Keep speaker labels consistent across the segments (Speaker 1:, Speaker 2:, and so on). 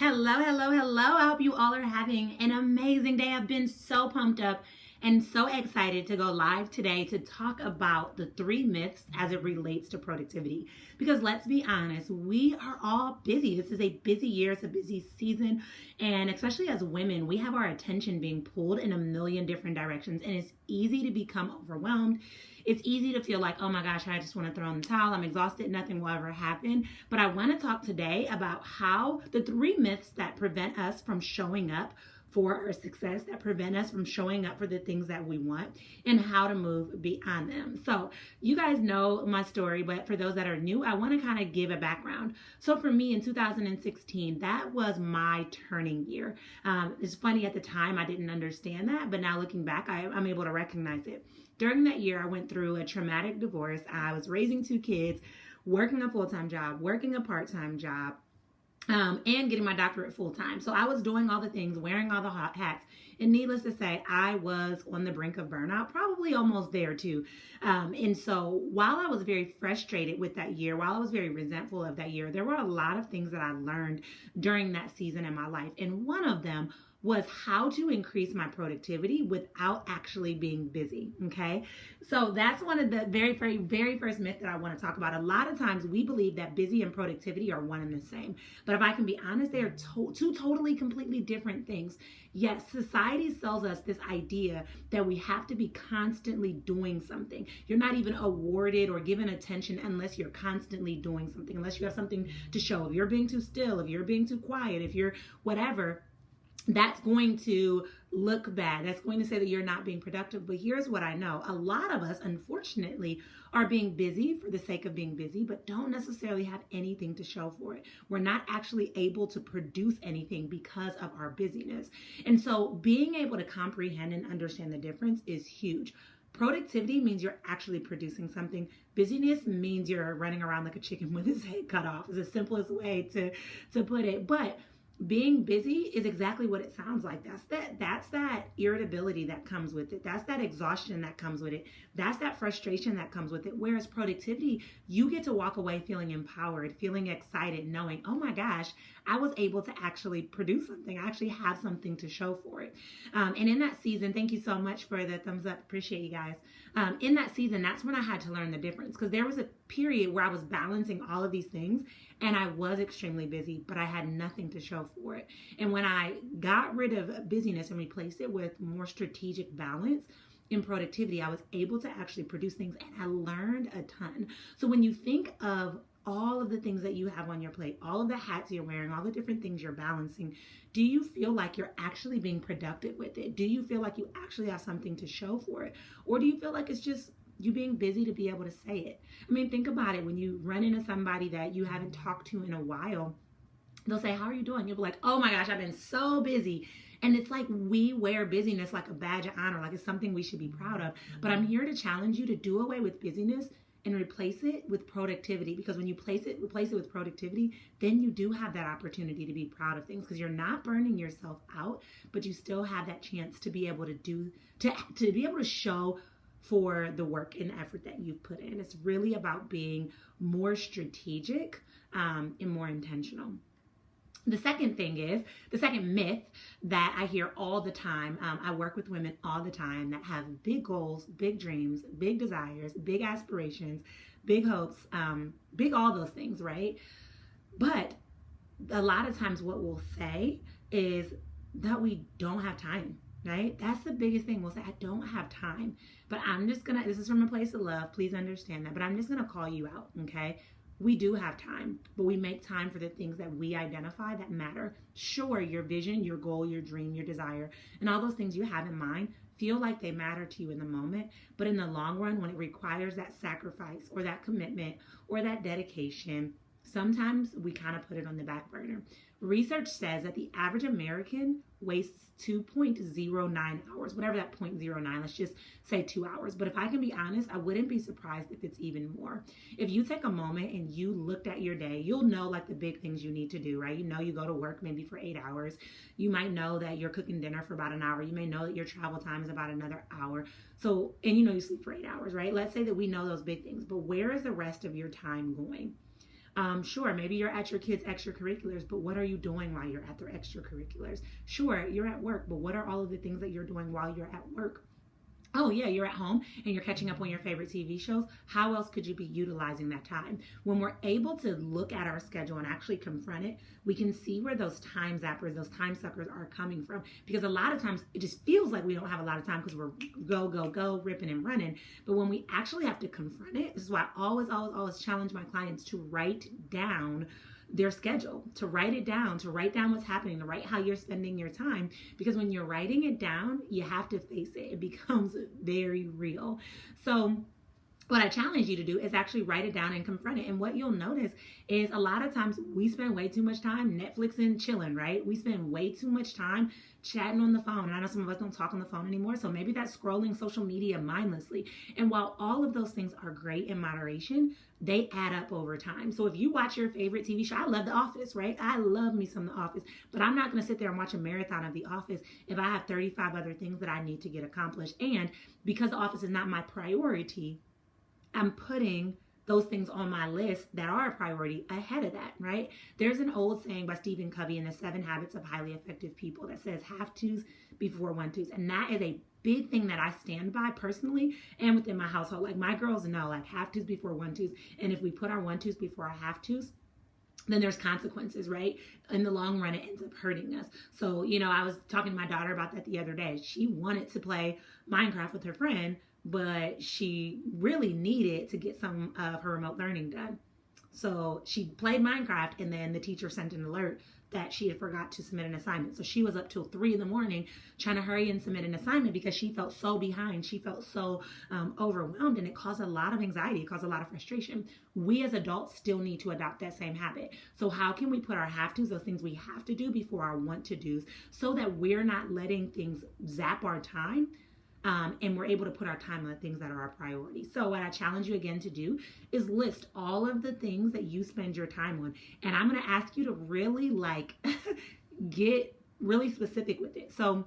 Speaker 1: Hello, hello, hello. I hope you all are having an amazing day. I've been so pumped up and so excited to go live today to talk about the 3 myths as it relates to productivity. Because let's be honest, we are all busy. This is a busy year, it's a busy season. And especially as women, we have our attention being pulled in a million different directions. And it's easy to become overwhelmed. It's easy to feel like, oh my gosh, I just want to throw in the towel. I'm exhausted. Nothing will ever happen. But I want to talk today about how the 3 myths that prevent us from showing up for our success, that prevent us from showing up for the things that we want, and how to move beyond them. So you guys know my story, but for those that are new, I want to kind of give a background. So for me in 2016, that was my turning year. It's funny, at the time I didn't understand that, but now looking back, I'm able to recognize it. During that year, I went through a traumatic divorce. I was raising 2 kids, working a full-time job, working a part-time job, and getting my doctorate full time. So I was doing all the things, wearing all the hot hats. And needless to say, I was on the brink of burnout, probably almost there too. And so while I was very frustrated with that year, while I was very resentful of that year, there were a lot of things that I learned during that season in my life. And one of them was how to increase my productivity without actually being busy. Okay. So that's one of the very first myth that I want to talk about. A lot of times we believe that busy and productivity are one and the same. But if I can be honest, they are two totally, completely different things. Yes, society sells us this idea that we have to be constantly doing something. You're not even awarded or given attention unless you're constantly doing something, unless you have something to show. If you're being too still, if you're being too quiet, if you're whatever, that's going to look bad. That's going to say that you're not being productive. But here's what I know. A lot of us, unfortunately, are being busy for the sake of being busy, but don't necessarily have anything to show for it. We're not actually able to produce anything because of our busyness. And so being able to comprehend and understand the difference is huge. Productivity means you're actually producing something. Busyness means you're running around like a chicken with his head cut off. Is the simplest way to put it. But being busy is exactly what it sounds like. That's that irritability that comes with it. That's that exhaustion that comes with it. That's that frustration that comes with it. Whereas productivity, you get to walk away feeling empowered, feeling excited, knowing, oh my gosh, I was able to actually produce something. I actually have something to show for it. And in that season, thank you so much for the thumbs up. Appreciate you guys. In that season, that's when I had to learn the difference, because there was a period where I was balancing all of these things and I was extremely busy, but I had nothing to show for it. And when I got rid of busyness and replaced it with more strategic balance in productivity, I was able to actually produce things, and I learned a ton. So when you think of all of the things that you have on your plate, all of the hats you're wearing, all the different things you're balancing, do you feel like you're actually being productive with it? Do you feel like you actually have something to show for it? Or do you feel like it's just you being busy to be able to say it? I mean, think about it. When you run into somebody that you haven't talked to in a while, they'll say, how are you doing? You'll be like, oh my gosh, I've been so busy. And it's like we wear busyness like a badge of honor, like it's something we should be proud of. But I'm here to challenge you to do away with busyness and replace it with productivity. Because when you replace it with productivity, then you do have that opportunity to be proud of things, because you're not burning yourself out, but you still have that chance to be able to be able to show for the work and effort that you've put in. It's really about being more strategic and more intentional. The second myth that I hear all the time, I work with women all the time that have big goals, big dreams, big desires, big aspirations, big hopes, big all those things, right? But a lot of times what we'll say is that we don't have time, right? That's the biggest thing. We'll say, I don't have time, but this is from a place of love, please understand that, but I'm just gonna call you out, okay? We do have time, but we make time for the things that we identify that matter. Sure, your vision, your goal, your dream, your desire, and all those things you have in mind feel like they matter to you in the moment, but in the long run, when it requires that sacrifice or that commitment or that dedication, sometimes we kind of put it on the back burner. Research says that the average American wastes 2.09 hours, whatever that 0.09, let's just say 2 hours. But if I can be honest, I wouldn't be surprised if it's even more. If you take a moment and you looked at your day, you'll know like the big things you need to do, right? You know, you go to work maybe for 8 hours. You might know that you're cooking dinner for about an hour. You may know that your travel time is about another hour. So, and you know you sleep for 8 hours, right? Let's say that we know those big things, but where is the rest of your time going? Sure, maybe you're at your kids' extracurriculars, but what are you doing while you're at their extracurriculars? Sure, you're at work, but what are all of the things that you're doing while you're at work? Oh, yeah, you're at home and you're catching up on your favorite TV shows. How else could you be utilizing that time? When we're able to look at our schedule and actually confront it, we can see where those time zappers, those time suckers are coming from. Because a lot of times it just feels like we don't have a lot of time because we're go, ripping and running. But when we actually have to confront it, this is why I always challenge my clients to write down their schedule, to write it down, to write down what's happening, to write how you're spending your time. Because when you're writing it down, you have to face it. It becomes very real. So what I challenge you to do is actually write it down and confront it. And what you'll notice is a lot of times we spend way too much time Netflixing, chilling, right? We spend way too much time chatting on the phone. And I know some of us don't talk on the phone anymore. So maybe that's scrolling social media mindlessly. And while all of those things are great in moderation, they add up over time. So if you watch your favorite TV show, I love The Office, right? I love me some The Office, but I'm not going to sit there and watch a marathon of The Office if I have 35 other things that I need to get accomplished. And because The Office is not my priority, I'm putting those things on my list that are a priority ahead of that, right? There's an old saying by Stephen Covey in the 7 Habits of Highly Effective People that says have tos before want tos. And that is a big thing that I stand by personally and within my household. Like my girls know, like have tos before want tos. And if we put our want tos before our have tos, then there's consequences, right? In the long run, it ends up hurting us. So, I was talking to my daughter about that the other day. She wanted to play Minecraft with her friend, but she really needed to get some of her remote learning done. So she played Minecraft and then the teacher sent an alert that she had forgot to submit an assignment. So she was up till 3 a.m. trying to hurry and submit an assignment because she felt so behind. She felt so overwhelmed, and it caused a lot of anxiety. It caused a lot of frustration. We as adults still need to adopt that same habit. So how can we put our have tos, those things we have to do, before our want to do's, so that we're not letting things zap our time? And we're able to put our time on the things that are our priority. So what I challenge you again to do is list all of the things that you spend your time on. And I'm going to ask you to really get really specific with it. So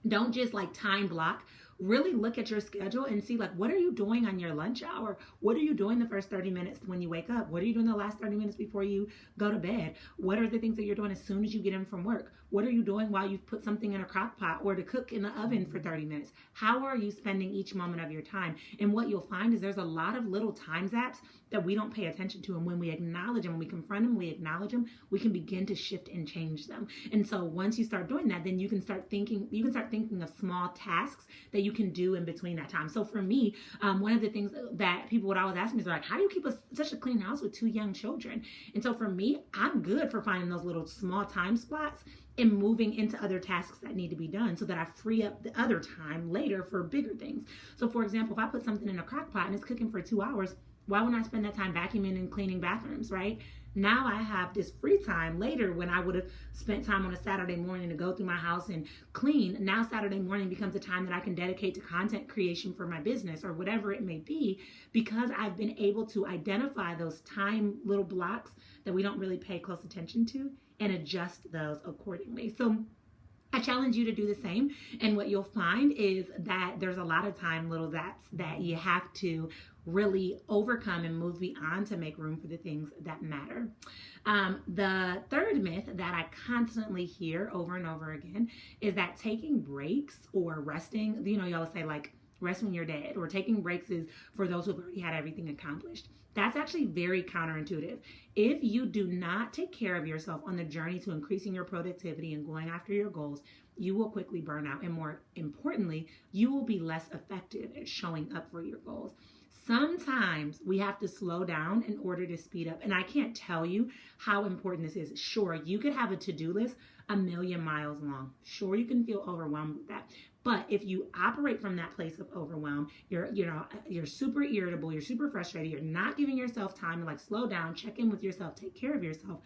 Speaker 1: don't just time block. Really look at your schedule and see what are you doing on your lunch hour? What are you doing the first 30 minutes when you wake up? What are you doing the last 30 minutes before you go to bed? What are the things that you're doing as soon as you get in from work? What are you doing while you've put something in a crock pot or to cook in the oven for 30 minutes? How are you spending each moment of your time? And what you'll find is there's a lot of little time zaps that we don't pay attention to. And when we acknowledge them, when we confront them, we acknowledge them, we can begin to shift and change them. And so once you start doing that, then you can start thinking of small tasks that you can do in between that time. So for me, one of the things that people would always ask me is how do you keep such a clean house with 2 young children? And so for me, I'm good for finding those little small time spots and moving into other tasks that need to be done so that I free up the other time later for bigger things. So for example, if I put something in a crock pot and it's cooking for 2 hours, why wouldn't I spend that time vacuuming and cleaning bathrooms, right? Now I have this free time later when I would have spent time on a Saturday morning to go through my house and clean. Now Saturday morning becomes a time that I can dedicate to content creation for my business or whatever it may be, because I've been able to identify those time little blocks that we don't really pay close attention to and adjust those accordingly. So I challenge you to do the same. And what you'll find is that there's a lot of time little zaps that you have to really overcome and move beyond to make room for the things that matter. The third myth that I constantly hear over and over again is that taking breaks or resting, you always say rest when you're dead, or taking breaks is for those who've already had everything accomplished. That's actually very counterintuitive. If you do not take care of yourself on the journey to increasing your productivity and going after your goals, you will quickly burn out. And more importantly, you will be less effective at showing up for your goals. Sometimes we have to slow down in order to speed up. And I can't tell you how important this is. Sure, you could have a to-do list 1,000,000 miles long. Sure, you can feel overwhelmed with that. But if you operate from that place of overwhelm, you're super irritable, you're super frustrated, you're not giving yourself time to slow down, check in with yourself, take care of yourself.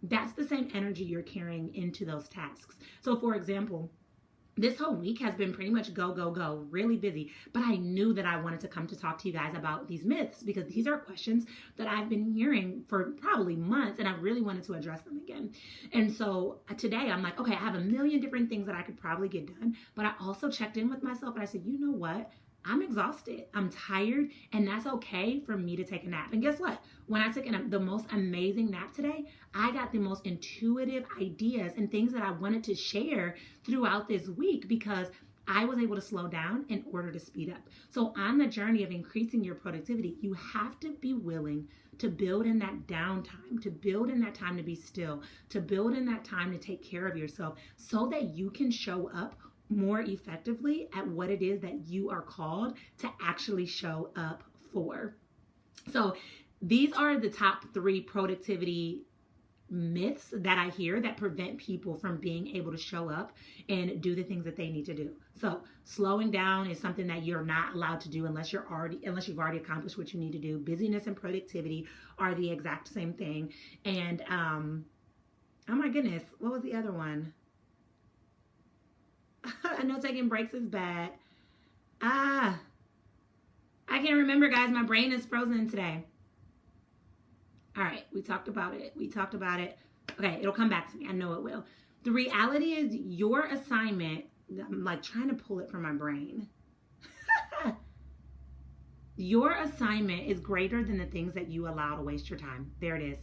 Speaker 1: That's the same energy you're carrying into those tasks. So for example, this whole week has been pretty much go, really busy. But I knew that I wanted to come to talk to you guys about these myths because these are questions that I've been hearing for probably months, and I really wanted to address them again. And so today I'm like, okay, I have 1,000,000 different things that I could probably get done. But I also checked in with myself and I said, you know what? I'm exhausted, I'm tired, and that's okay for me to take a nap. And guess what? When I took the most amazing nap today, I got the most intuitive ideas and things that I wanted to share throughout this week because I was able to slow down in order to speed up. So on the journey of increasing your productivity, you have to be willing to build in that downtime, to build in that time to be still, to build in that time to take care of yourself so that you can show up more effectively at what it is that you are called to actually show up for. So these are the top 3 productivity myths that I hear that prevent people from being able to show up and do the things that they need to do. So slowing down is something that you're not allowed to do unless you've already accomplished what you need to do. Busyness and productivity are the exact same thing. And oh my goodness, what was the other one? I know taking breaks is bad. I can't remember, guys. My brain is frozen today. All right, we talked about it. Okay, it'll come back to me. I know it will. The reality is your assignment, I'm like trying to pull it from my brain. Your assignment is greater than the things that you allow to waste your time. There it is.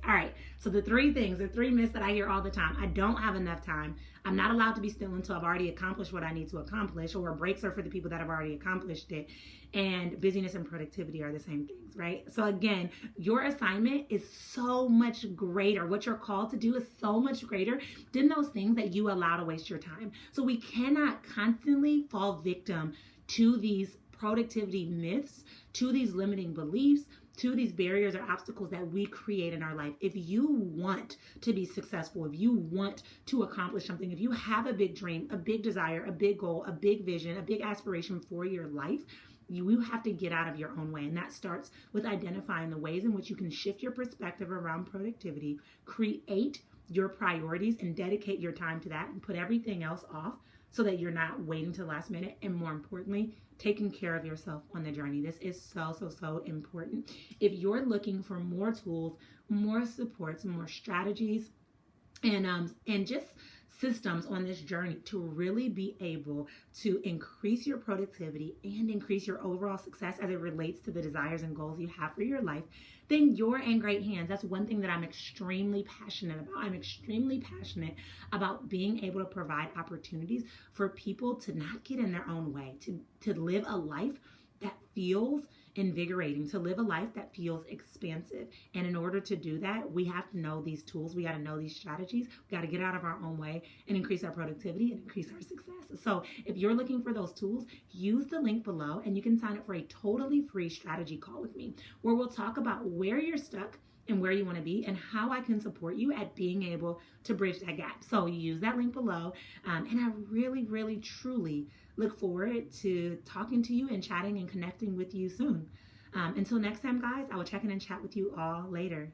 Speaker 1: All right. So the 3 myths that I hear all the time. I don't have enough time. I'm not allowed to be still until I've already accomplished what I need to accomplish, or breaks are for the people that have already accomplished it. And busyness and productivity are the same things, right? So again, your assignment is so much greater. What you're called to do is so much greater than those things that you allow to waste your time. So we cannot constantly fall victim to these productivity myths, to these limiting beliefs, to these barriers or obstacles that we create in our life. If you want to be successful, if you want to accomplish something, if you have a big dream, a big desire, a big goal, a big vision, a big aspiration for your life, you have to get out of your own way. And that starts with identifying the ways in which you can shift your perspective around productivity, create your priorities and dedicate your time to that, and put everything else off so that you're not waiting to the last minute, and more importantly, taking care of yourself on the journey. This is so important. If you're looking for more tools, more supports, more strategies, and just systems on this journey to really be able to increase your productivity and increase your overall success as it relates to the desires and goals you have for your life, then you're in great hands. That's one thing that I'm extremely passionate about. I'm extremely passionate about being able to provide opportunities for people to not get in their own way, to live a life that feels invigorating, to live a life that feels expansive. And in order to do that, we have to know these tools. We got to know these strategies. We got to get out of our own way and increase our productivity and increase our success. So if you're looking for those tools, use the link below and you can sign up for a totally free strategy call with me, where we'll talk about where you're stuck and where you want to be and how I can support you at being able to bridge that gap. So you use that link below. And I really, truly look forward to talking to you and chatting and connecting with you soon. Until next time, guys, I will check in and chat with you all later.